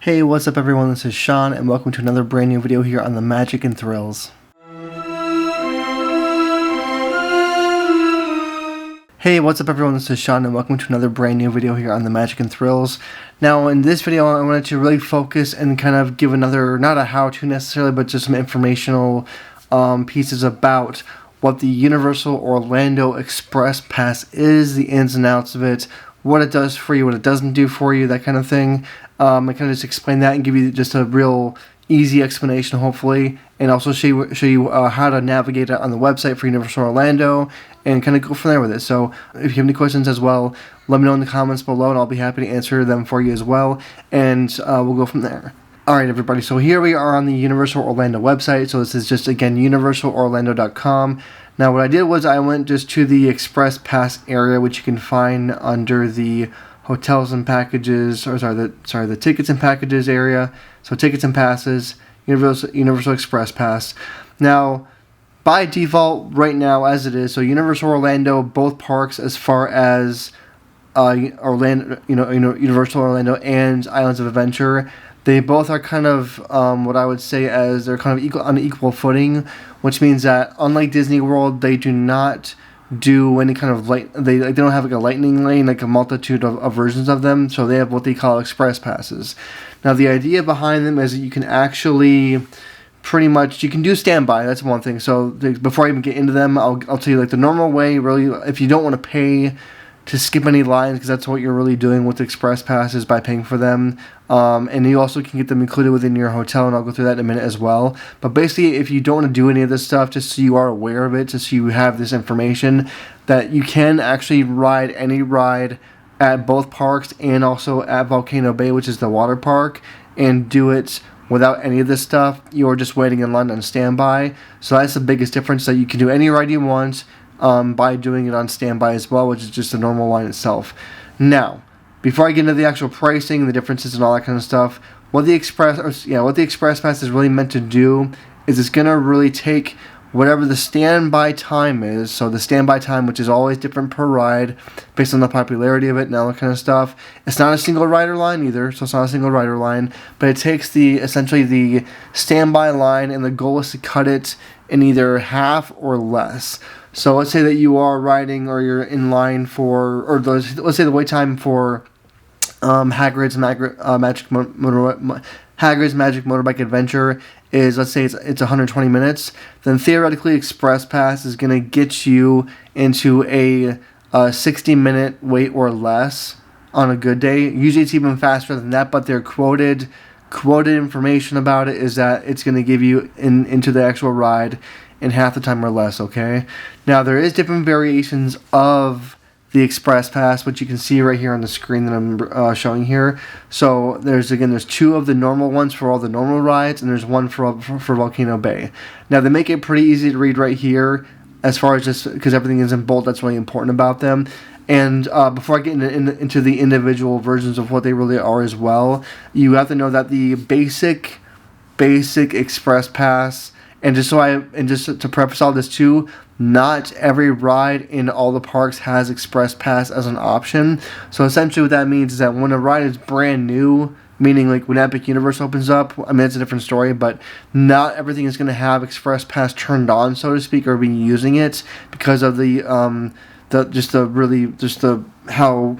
Hey, what's up everyone, this is Sean, and welcome to another brand new video here on the Magic and Thrills. Hey, what's up everyone, this is Sean, and welcome to another brand new video here on the Magic and Thrills. Now, in this video, I wanted to really focus and kind of give another, not a how-to necessarily, but just some informational pieces about what the Universal Orlando Express Pass is, the ins and outs of it, what it does for you, what it doesn't do for you, that kind of thing. I kind of just explain that and give you just a real easy explanation, hopefully, and also show you how to navigate it on the website for Universal Orlando, and kind of go from there with it. So if you have any questions as well, let me know in the comments below, and I'll be happy to answer them for you as well, and we'll go from there. Alright everybody, so here we are on the Universal Orlando website. So this is just, again, universalorlando.com. Now what I did was I went just to the Express Pass area, which you can find under the hotels and packages, or the tickets and packages area. So tickets and passes, Universal Express Pass. Now, by default, right now as it is, so Universal Orlando, both parks as far as Orlando, Universal Orlando and Islands of Adventure, they both are kind of what I would say as they're kind of on equal footing, which means that unlike Disney World, they do not do any kind of they don't have like a lightning lane, like a multitude of versions of them. So they have what they call express passes. Now the idea behind them is that you can actually pretty much, you can do standby. That's one thing. So before I even get into them, I'll tell you like the normal way. Really, if you don't want to pay to skip any lines, because that's what you're really doing with express passes by paying for them, and you also can get them included within your hotel, and I'll go through that in a minute as well. But basically, if you don't want to do any of this stuff, just so you are aware of it, just so you have this information, that you can actually ride any ride at both parks and also at Volcano Bay, which is the water park, and do it without any of this stuff. You're just waiting in line on standby. So that's the biggest difference, that you can do any ride you want by doing it on standby as well, which is just the normal line itself. Now, before I get into the actual pricing, the differences and all that kind of stuff, what the Express Pass is really meant to do is it's going to really take whatever the standby time is. So the standby time, which is always different per ride based on the popularity of it and all that kind of stuff. It's not a single rider line either, so it's not a single rider line, but it takes essentially the standby line, and the goal is to cut it in either half or less. So let's say that you are riding, or you're in line for, or let's say the wait time for Hagrid's Magic Motorbike Adventure is, let's say it's 120 minutes, then theoretically Express Pass is going to get you into a 60-minute wait or less on a good day. Usually it's even faster than that, but their quoted information about it is that it's going to give you into the actual ride in half the time or less, okay? Now, there is different variations of the Express Pass, which you can see right here on the screen that I'm showing here. So there's two of the normal ones for all the normal rides, and there's one for Volcano Bay. Now, they make it pretty easy to read right here, as far as just because everything is in bold. That's really important about them. And before I get into the individual versions of what they really are as well, you have to know that the basic Express Pass, and just to preface all this too, not every ride in all the parks has Express Pass as an option. So essentially what that means is that when a ride is brand new, meaning like when Epic Universe opens up, I mean, it's a different story, but not everything is going to have Express Pass turned on, so to speak, or be using it because of how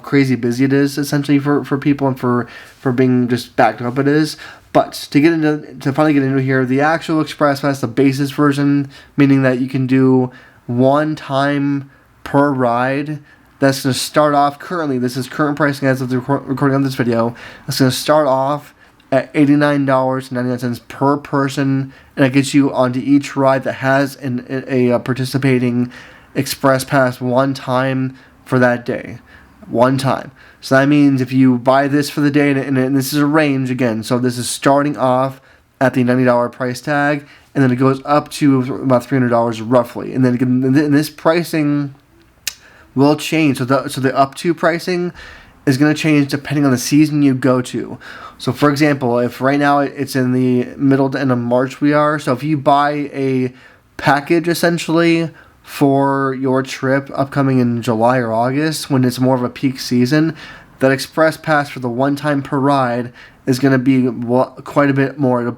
crazy busy it is essentially for people, and for being just backed up it is. But to finally get into here, the actual Express Pass, the basis version, meaning that you can do one time per ride, that's going to start off currently, this is current pricing as of the recording of this video, that's going to start off at $89.99 per person, and it gets you onto each ride that has a participating Express Pass one time for that day. One time. So that means if you buy this for the day, and this is a range again, so this is starting off at the $90 price tag, and then it goes up to about $300 roughly, and then again, this pricing will change. So the up to pricing is going to change depending on the season you go to. So for example, if right now it's in the middle to end of March we are, so if you buy a package essentially for your trip upcoming in July or August, when it's more of a peak season, that express pass for the one time per ride is going to be quite a bit more. It'll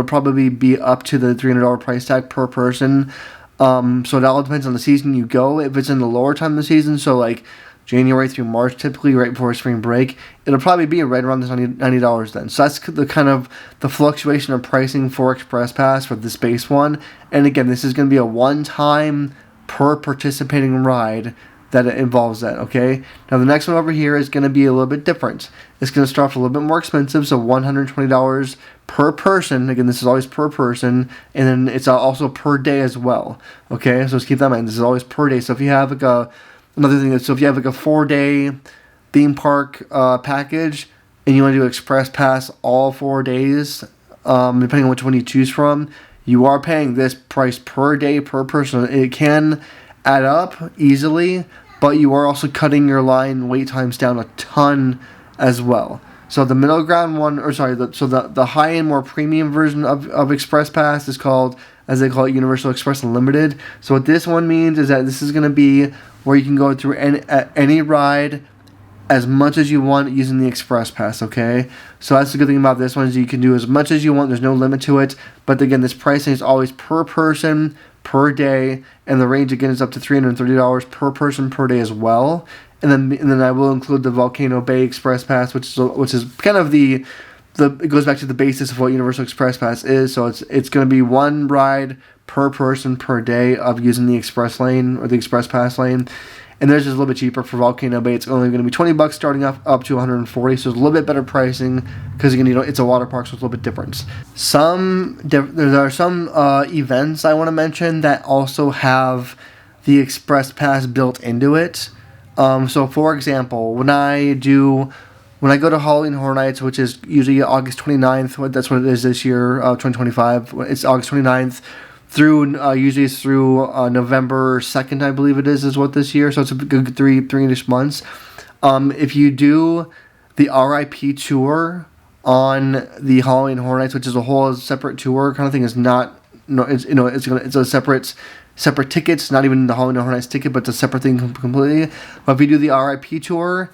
probably be up to the $300 price tag per person. So it all depends on the season you go. If it's in the lower time of the season, so like January through March, typically right before spring break, it'll probably be right around this $90 then. So that's the kind of the fluctuation of pricing for Express Pass for this base one. And again, this is going to be a one-time per participating ride that it involves that, okay? Now the next one over here is going to be a little bit different. It's going to start off a little bit more expensive, so $120 per person. Again, this is always per person, and then it's also per day as well, okay? So let's keep that in mind. This is always per day. So if you have like another thing, so if you have like a 4-day theme park package, and you want to do Express Pass all 4 days, depending on which one you choose from, you are paying this price per day per person. It can add up easily, but you are also cutting your line wait times down a ton as well. So the middle ground one, the high-end, more premium version of Express Pass is called, as they call it, Universal Express Unlimited. So what this one means is that this is going to be where you can go through any ride as much as you want using the Express Pass, okay? So that's the good thing about this one, is you can do as much as you want. There's no limit to it. But again, this pricing is always per person, per day, and the range again is up to $330 per person per day as well. And then I will include the Volcano Bay Express Pass, which is kind of it goes back to the basis of what Universal Express Pass is. So it's going to be one ride per person per day of using the Express lane or the Express Pass lane. And theirs is a little bit cheaper for Volcano Bay. It's only going to be $20 starting up to $140, so it's a little bit better pricing because again, it's a water park, so it's a little bit different. There are some events I want to mention that also have the Express Pass built into it. So for example, when I go to Halloween Horror Nights, which is usually August 29th, that's what it is this year, 2025. It's August 29th. Usually it's through November 2nd, I believe it is what this year. So it's a good three-ish months. If you do the RIP tour on the Halloween Horror Nights, which is a whole separate tour kind of thing, it's a separate tickets, not even the Halloween Horror Nights ticket, but it's a separate thing completely. But if you do the RIP tour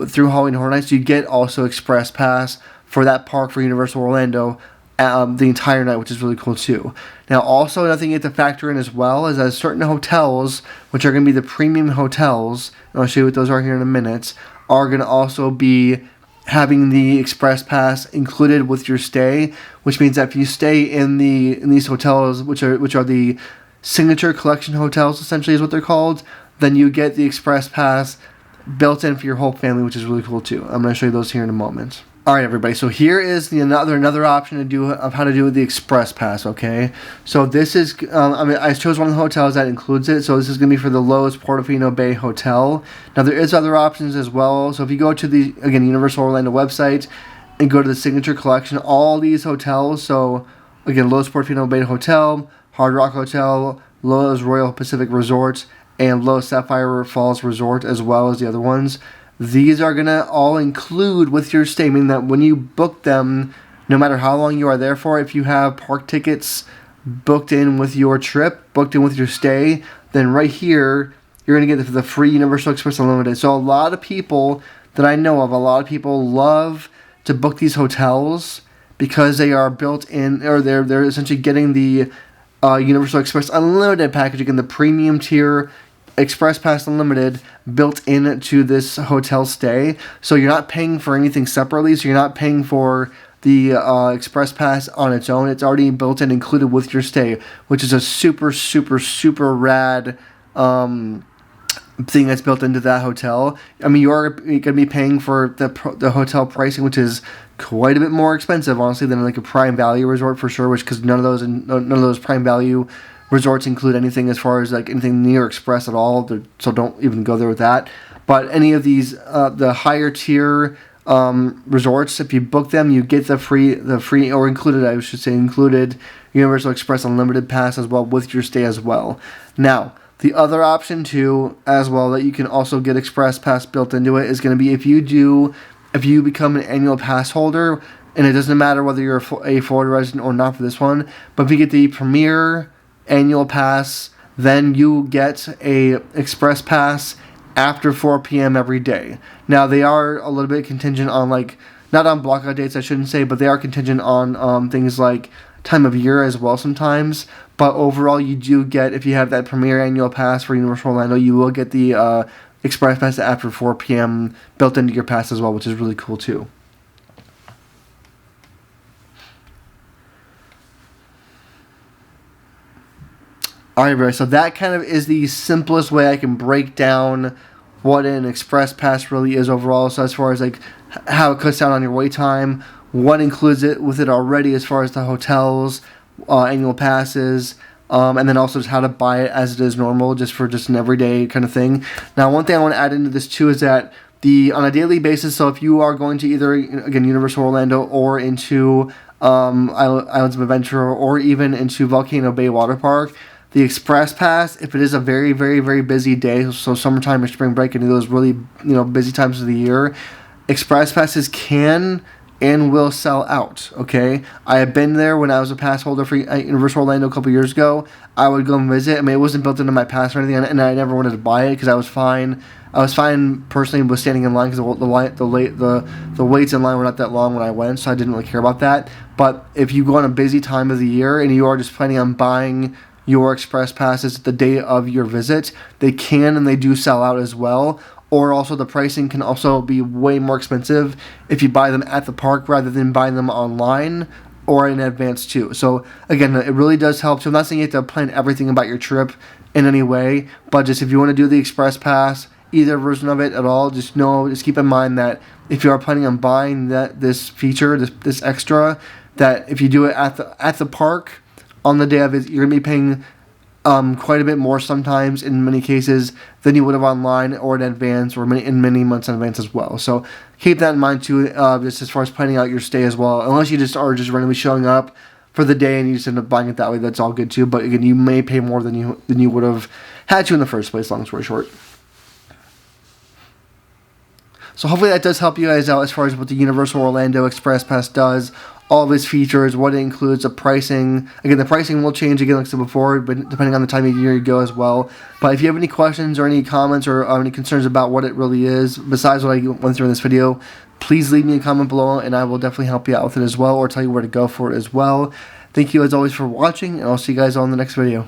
through Halloween Horror Nights, you get also Express Pass for that park for Universal Orlando the entire night, which is really cool too. Now, also another thing you have to factor in as well is that certain hotels, which are going to be the premium hotels, and I'll show you what those are here in a minute, are going to also be having the Express Pass included with your stay, which means that if you stay in these hotels, which are the Signature Collection hotels, essentially is what they're called, then you get the Express Pass built in for your whole family, which is really cool too. I'm going to show you those here in a moment. All right, everybody. So here is another option of how to do the Express Pass. Okay, so this is I chose one of the hotels that includes it. So this is going to be for the Loews Portofino Bay Hotel. Now there is other options as well. So if you go to the Universal Orlando website and go to the Signature Collection, all these hotels. So again, Loews Portofino Bay Hotel, Hard Rock Hotel, Loews Royal Pacific Resort, and Loews Sapphire Falls Resort, as well as the other ones. These are going to all include with your stay, meaning that when you book them, no matter how long you are there for, if you have park tickets booked in with your trip, booked in with your stay, then right here, you're going to get the free Universal Express Unlimited. So a lot of people that I know of, love to book these hotels because they are built in, or they're essentially getting the Universal Express Unlimited package, again, the premium tier Express Pass Unlimited built into this hotel stay. So you're not paying for anything separately. So you're not paying for the Express Pass on its own. It's already built in, included with your stay, which is a super, super, super rad thing that's built into that hotel. I mean, you're going to be paying for the hotel pricing, which is quite a bit more expensive, honestly, than like a Prime Value resort for sure. Because none of those Prime Value resorts include anything as far as like anything near Express at all, so don't even go there with that. But any of these the higher tier resorts, if you book them, you get the free or included Universal Express Unlimited pass as well with your stay as well. Now, the other option too, as well, that you can also get Express Pass built into it is going to be if you become an annual pass holder, and it doesn't matter whether you're a Florida resident or not for this one, but if you get the Premier Annual Pass, then you get a Express Pass after 4 p.m. every day. Now, they are a little bit contingent on, like, not on blockout dates, I shouldn't say, but they are contingent on things like time of year as well sometimes. But overall, you do get, if you have that Premier Annual Pass for Universal Orlando, you will get the Express Pass after 4 p.m. built into your pass as well, which is really cool too. Alright, everybody, so that kind of is the simplest way I can break down what an Express Pass really is overall. So as far as like how it cuts down on your wait time, what includes it with it already as far as the hotels, annual passes, and then also just how to buy it as it is normal, just for just an everyday kind of thing. Now, one thing I want to add into this too is that on a daily basis, so if you are going to either, again, Universal Orlando or into Islands of Adventure or even into Volcano Bay Water Park, the Express Pass, if it is a very, very, very busy day, so summertime or spring break, any of those really busy times of the year, Express Passes can and will sell out, okay? I have been there when I was a pass holder for Universal Orlando a couple years ago. I would go and visit. I mean, it wasn't built into my pass or anything, and I never wanted to buy it because I was fine. I was fine personally with standing in line because the waits in line were not that long when I went, so I didn't really care about that. But if you go on a busy time of the year and you are just planning on buying your Express Passes the day of your visit, they can and they do sell out as well. Or also the pricing can also be way more expensive if you buy them at the park rather than buying them online or in advance too. So again, it really does help. So I'm not saying you have to plan everything about your trip in any way, but just if you want to do the Express Pass, either version of it at all, just keep in mind that if you are planning on buying this feature, this extra, that if you do it at the park on the day of it, you're going to be paying quite a bit more sometimes in many cases than you would have online or in advance or in many months in advance as well. So keep that in mind too, just as far as planning out your stay as well. Unless you just are just randomly showing up for the day and you just end up buying it that way, that's all good too. But again, you may pay more than you would have had to in the first place, long story short. So hopefully that does help you guys out as far as what the Universal Orlando Express Pass does, all of its features, what it includes, the pricing. Again, the pricing will change again, like I said before, but depending on the time of year you go as well. But if you have any questions or any comments or any concerns about what it really is, besides what I went through in this video, please leave me a comment below and I will definitely help you out with it as well or tell you where to go for it as well. Thank you as always for watching, and I'll see you guys on the next video.